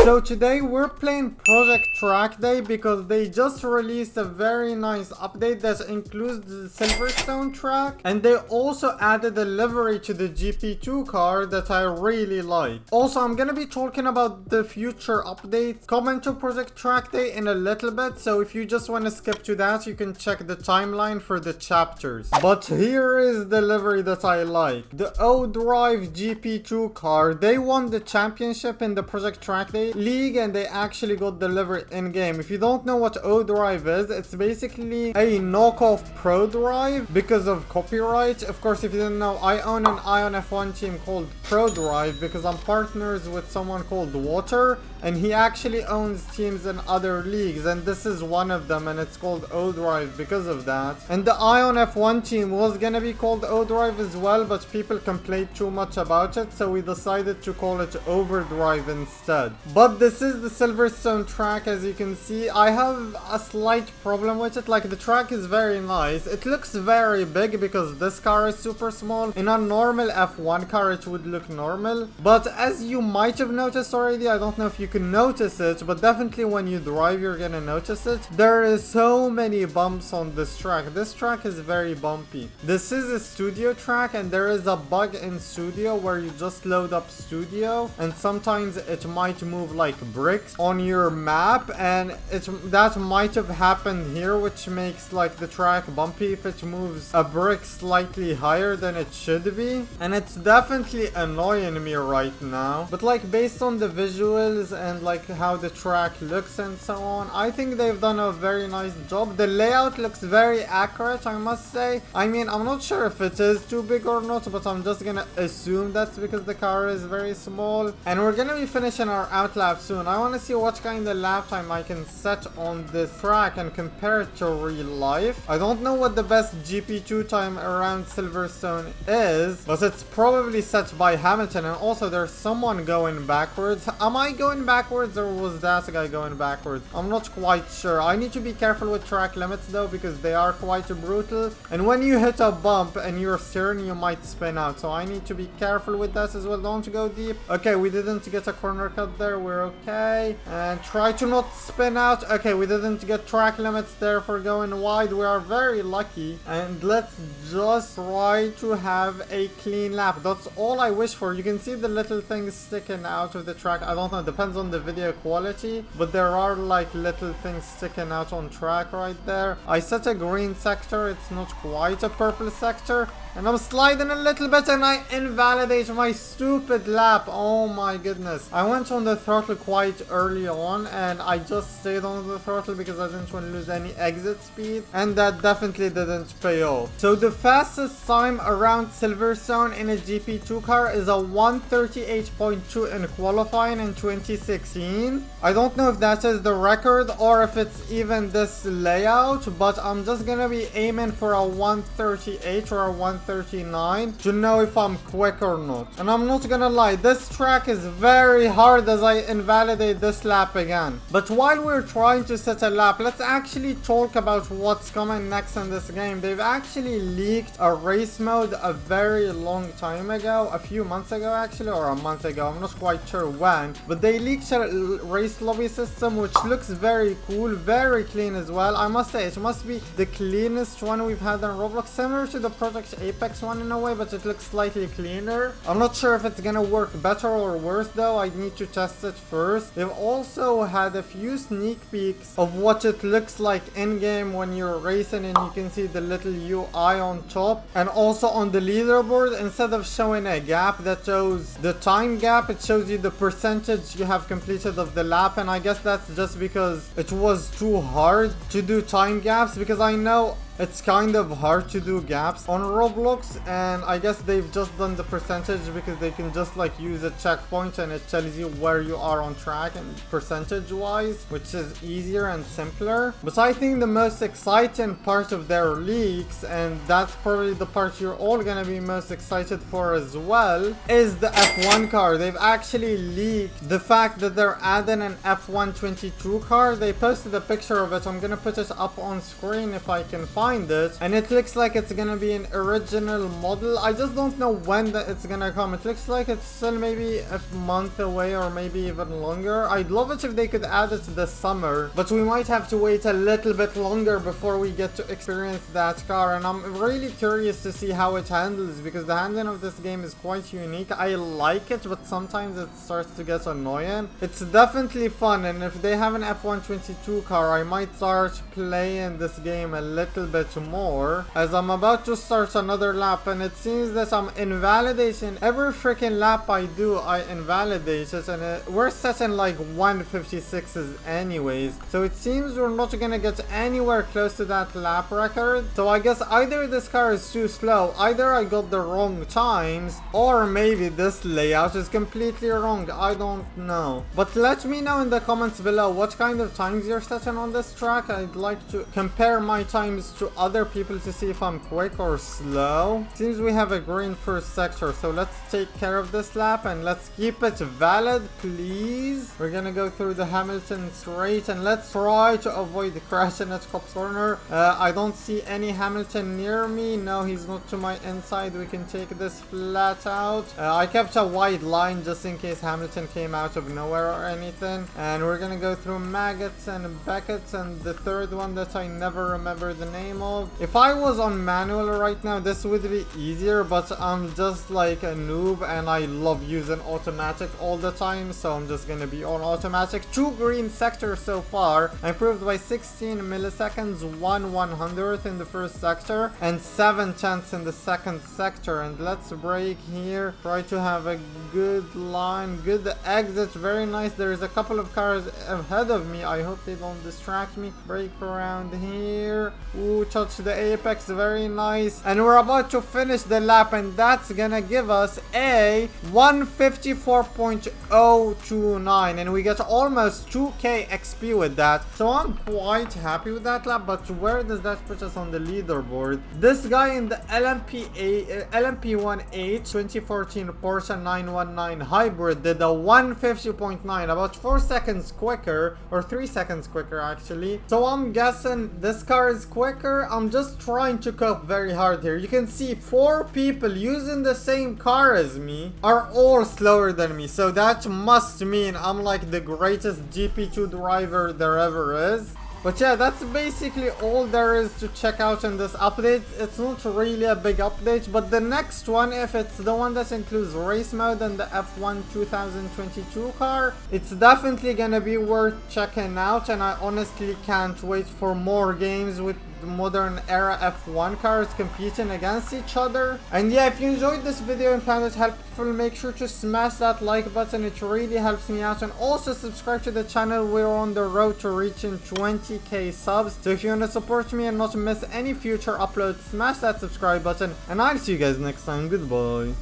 So today we're playing Project Trackday because they just released a very nice update that includes the Silverstone track, and they also added a livery to the GP2 car that I really like. Also, I'm gonna be talking about the future updates coming to Project Trackday in a little bit, so if you just want to skip to that, you can check the timeline for the chapters. But here is the livery that I like. The O-Drive GP2 car, they won the championship in the Project Trackday League, and they actually got delivered in-game. If you don't know what O-Drive is, it's basically a knockoff Pro Drive because of copyright. Of course, if you didn't know, I own an Ion F1 team called Pro Drive because I'm partners with someone called Water, and he actually owns teams in other leagues, and this is one of them, and it's called O-Drive because of that. And the Ion F1 team was gonna be called O-Drive as well, but people complained too much about it, so we decided to call it Overdrive instead. But this is the Silverstone track. As you can see, I have a slight problem with it. Like, the track is very nice. It looks very big because this car is super small. In a normal F1 car, it would look normal. But as you might have noticed already, I don't know if you can notice it, but definitely when you drive, you're gonna notice it. There is so many bumps on this track. This track is very bumpy. This is a studio track, and there is a bug in studio where you just load up studio, and sometimes it might move like bricks on your map, and that might have happened here, which makes like the track bumpy if it moves a brick slightly higher than it should be, and it's definitely annoying me right now. But like, based on the visuals and like how the track looks and so on, I think they've done a very nice job. The layout looks very accurate, I must say. I mean, I'm not sure if it is too big or not, but I'm just gonna assume that's because the car is very small. And we're gonna be finishing our HOTLAP soon. I want to see what kind of lap time I can set on this track and compare it to real life. I don't know what the best GP2 time around Silverstone is, but it's probably set by Hamilton. And also, there's someone going backwards. Am I going backwards, or was that guy going backwards? I'm not quite sure. I need to be careful with track limits though, because they are quite brutal, and when you hit a bump and you're steering, you might spin out, so I need to be careful with that as well. Don't go deep. Okay, we didn't get a corner cut there, we're okay. And try to not spin out. Okay, we didn't get track limits there for going wide. We are very lucky, and let's just try to have a clean lap. That's all I wish for. You can see the little things sticking out of the track. I don't know, it depends on the video quality, but there are like little things sticking out on track right there. I set a green sector, it's not quite a purple sector, and I'm sliding a little bit, and I invalidate my stupid lap. Oh my goodness. I went on the throttle quite early on, and I just stayed on the throttle because I didn't want to lose any exit speed, and that definitely didn't pay off. So the fastest time around Silverstone in a GP2 car is a 1:38.2 in qualifying in 2016. I don't know if that is the record or if it's even this layout, but I'm just gonna be aiming for a 1:38 or a 1:39 to know if I'm quick or not. And I'm not gonna lie, this track is very hard as I invalidate this lap again. But while we're trying to set a lap, let's actually talk about what's coming next in this game. They've actually leaked a race mode a very long time ago, a few months ago actually, or a month ago, I'm not quite sure when, but they leaked a race lobby system which looks very cool, very clean as well. I must say, it must be the cleanest one we've had on Roblox, similar to the Project Apex one in a way, but it looks slightly cleaner. I'm not sure if it's gonna work better or worse though. I need to test it first. They've also had a few sneak peeks of what it looks like in-game when you're racing, and you can see the little UI on top, and also on the leaderboard, instead of showing a gap that shows the time gap, it shows you the percentage you have completed of the lap. And I guess that's just because it was too hard to do time gaps, because I know it's kind of hard to do gaps on Roblox, and I guess they've just done the percentage because they can just like use a checkpoint and it tells you where you are on track and percentage wise, which is easier and simpler. But I think the most exciting part of their leaks, and that's probably the part you're all gonna be most excited for as well, is the F1 car. They've actually leaked the fact that they're adding an F1 22 car. They posted a picture of it. I'm gonna put it up on screen if I can find behind it, and it looks like it's gonna be an original model. I just don't know when it's gonna come. It looks like it's still maybe a month away or maybe even longer. I'd love it if they could add it this summer, but we might have to wait a little bit longer before we get to experience that car, and I'm really curious to see how it handles, because the handling of this game is quite unique. I like it, but sometimes it starts to get annoying. It's definitely fun, and if they have an F122 car, I might start playing this game a little bit more, as I'm about to start another lap, and it seems that I'm invalidating every freaking lap I do. I invalidate it, and we're setting like 156s anyways, so it seems we're not gonna get anywhere close to that lap record. So I guess either this car is too slow, either I got the wrong times, or maybe this layout is completely wrong. I don't know, but let me know in the comments below what kind of times you're setting on this track. I'd like to compare my times to other people to see if I'm quick or slow. Seems we have a green first sector, so let's take care of this lap and let's keep it valid, please. We're gonna go through the Hamilton straight, and let's try to avoid crashing at Cop's corner. I don't see any Hamilton near me. No, he's not to my inside. We can take this flat out. I kept a wide line just in case Hamilton came out of nowhere or anything. And we're gonna go through Maggots and Beckett's and the third one that I never remember the name of. If I was on manual right now, this would be easier, but I'm just like a noob and I love using automatic all the time, so I'm just gonna be on automatic. 2 green sectors so far, improved by 16 milliseconds, 1/100th in the first sector and 7/10 in the second sector. And let's brake here, try to have a good line, good exit, very nice. There's a couple of cars ahead of me, I hope they don't distract me. Brake around here, ooh, touch the apex, very nice. And we're about to finish the lap, and that's gonna give us a 154.029, and we get almost 2k XP with that, so I'm quite happy with that lap. But where does that put us on the leaderboard? This guy in the LMP18 2014 Porsche 919 hybrid did a 150.9, about 4 seconds quicker, or 3 seconds quicker actually, so I'm guessing this car is quicker. I'm just trying to cope very hard here. You can see 4 people using the same car as me are all slower than me, so that must mean I'm like the greatest GP2 driver there ever is. But yeah, that's basically all there is to check out in this update. It's not really a big update, but the next one, if it's the one that includes race mode and the F1 2022 car, it's definitely gonna be worth checking out, and I honestly can't wait for more games with modern era F1 cars competing against each other. And yeah, if you enjoyed this video and found it helpful, make sure to smash that like button. It really helps me out, and also subscribe to the channel. We're on the road to reaching 20k subs, so if you want to support me and not miss any future uploads, smash that subscribe button, and I'll see you guys next time. Goodbye.